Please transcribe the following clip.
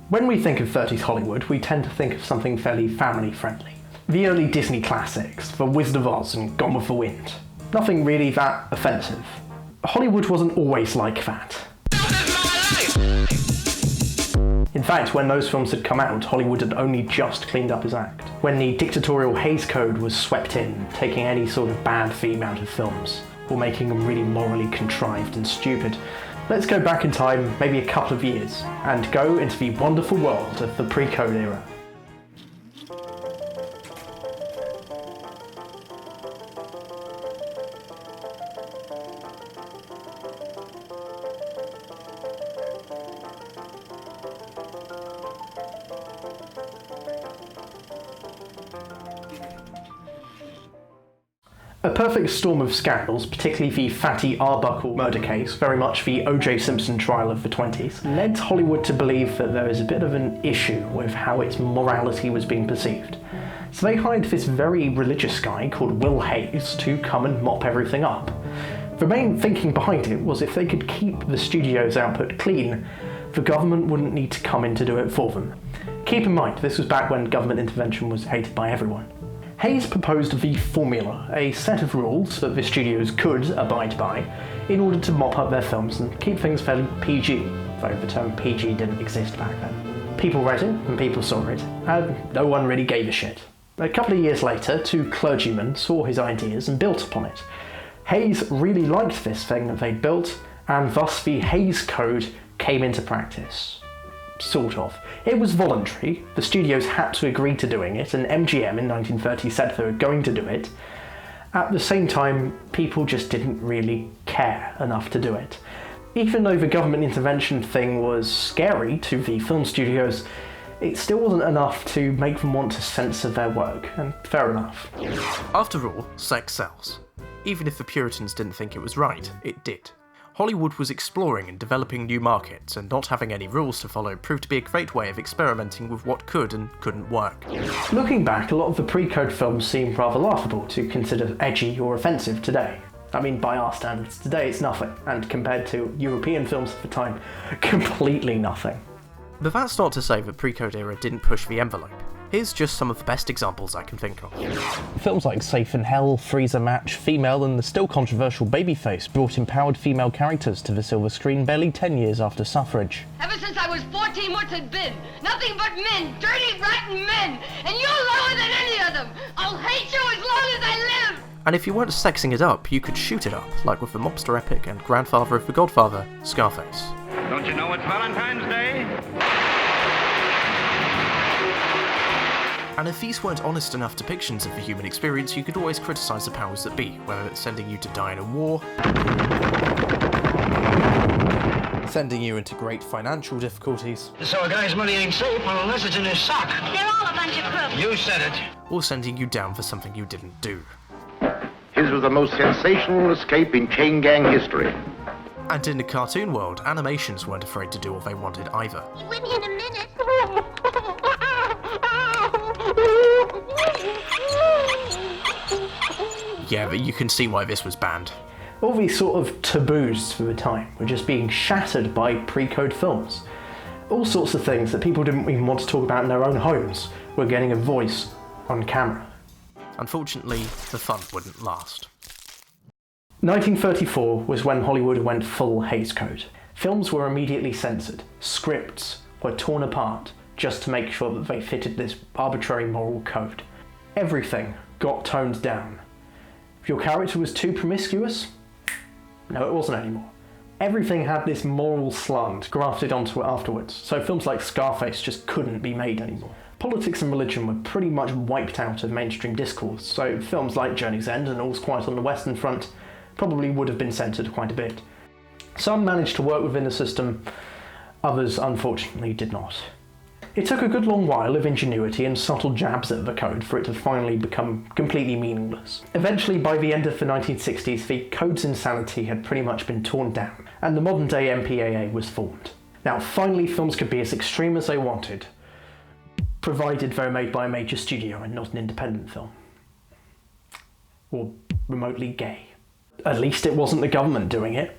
When we think of 30s Hollywood, we tend to think of something fairly family-friendly. The early Disney classics, The Wizard of Oz and Gone with the Wind. Nothing really that offensive. Hollywood wasn't always like that. In fact, when those films had come out, Hollywood had only just cleaned up its act. When the dictatorial Hays Code was swept in, taking any sort of bad theme out of films, or making them really morally contrived and stupid. Let's go back in time, maybe a couple of years, and go into the wonderful world of the pre-code era. A perfect storm of scandals, particularly the Fatty Arbuckle murder case, very much the O.J. Simpson trial of the 20s, led Hollywood to believe that there was a bit of an issue with how its morality was being perceived. So they hired this very religious guy called Will Hays to come and mop everything up. The main thinking behind it was if they could keep the studio's output clean, the government wouldn't need to come in to do it for them. Keep in mind, this was back when government intervention was hated by everyone. Hays proposed the formula, a set of rules that the studios could abide by in order to mop up their films and keep things fairly PG, though the term PG didn't exist back then. People read it and people saw it, and no one really gave a shit. A couple of years later, two clergymen saw his ideas and built upon it. Hays really liked this thing that they'd built, and thus the Hays Code came into practice. Sort of. It was voluntary, the studios had to agree to doing it, and MGM in 1930 said they were going to do it. At the same time, people just didn't really care enough to do it. Even though the government intervention thing was scary to the film studios, it still wasn't enough to make them want to censor their work, and fair enough. After all, sex sells. Even if the Puritans didn't think it was right, it did. Hollywood was exploring and developing new markets, and not having any rules to follow proved to be a great way of experimenting with what could and couldn't work. Looking back, a lot of the pre-code films seem rather laughable to consider edgy or offensive today. I mean, by our standards today it's nothing, and compared to European films of the time, completely nothing. But that's not to say the pre-code era didn't push the envelope. Here's just some of the best examples I can think of. Films like Safe in Hell, Freezer Match, Female, and the still controversial Babyface brought empowered female characters to the silver screen barely 10 years after suffrage. Ever since I was 14, what's it been? Nothing but men, dirty, rotten men, and you're lower than any of them. I'll hate you as long as I live. And if you weren't sexing it up, you could shoot it up, like with the mobster epic and grandfather of The Godfather, Scarface. Don't you know it's Valentine's Day? And if these weren't honest enough depictions of the human experience, you could always criticise the powers that be, whether it's sending you to die in a war, sending you into great financial difficulties, So a guy's money ain't safe unless it's in his sock. They're all a bunch of crooks. You said it. or sending you down for something you didn't do. His was the most sensational escape in chain gang history. And in the cartoon world, animations weren't afraid to do what they wanted either. With me in a minute. Yeah, but you can see why this was banned. All these sort of taboos for the time were just being shattered by pre-code films. All sorts of things that people didn't even want to talk about in their own homes were getting a voice on camera. Unfortunately, the fun wouldn't last. 1934 was when Hollywood went full Hays Code. Films were immediately censored. Scripts were torn apart just to make sure that they fitted this arbitrary moral code. Everything got toned down. If your character was too promiscuous, no, it wasn't anymore. Everything had this moral slant grafted onto it afterwards, so films like Scarface just couldn't be made anymore. Politics and religion were pretty much wiped out of mainstream discourse, so films like Journey's End and All's Quiet on the Western Front probably would have been censored quite a bit. Some managed to work within the system, others unfortunately did not. It took a good long while of ingenuity and subtle jabs at the code for it to finally become completely meaningless. Eventually, by the end of the 1960s, the code's insanity had pretty much been torn down, and the modern-day MPAA was formed. Now, finally, films could be as extreme as they wanted, provided they were made by a major studio and not an independent film. Or remotely gay. At least it wasn't the government doing it.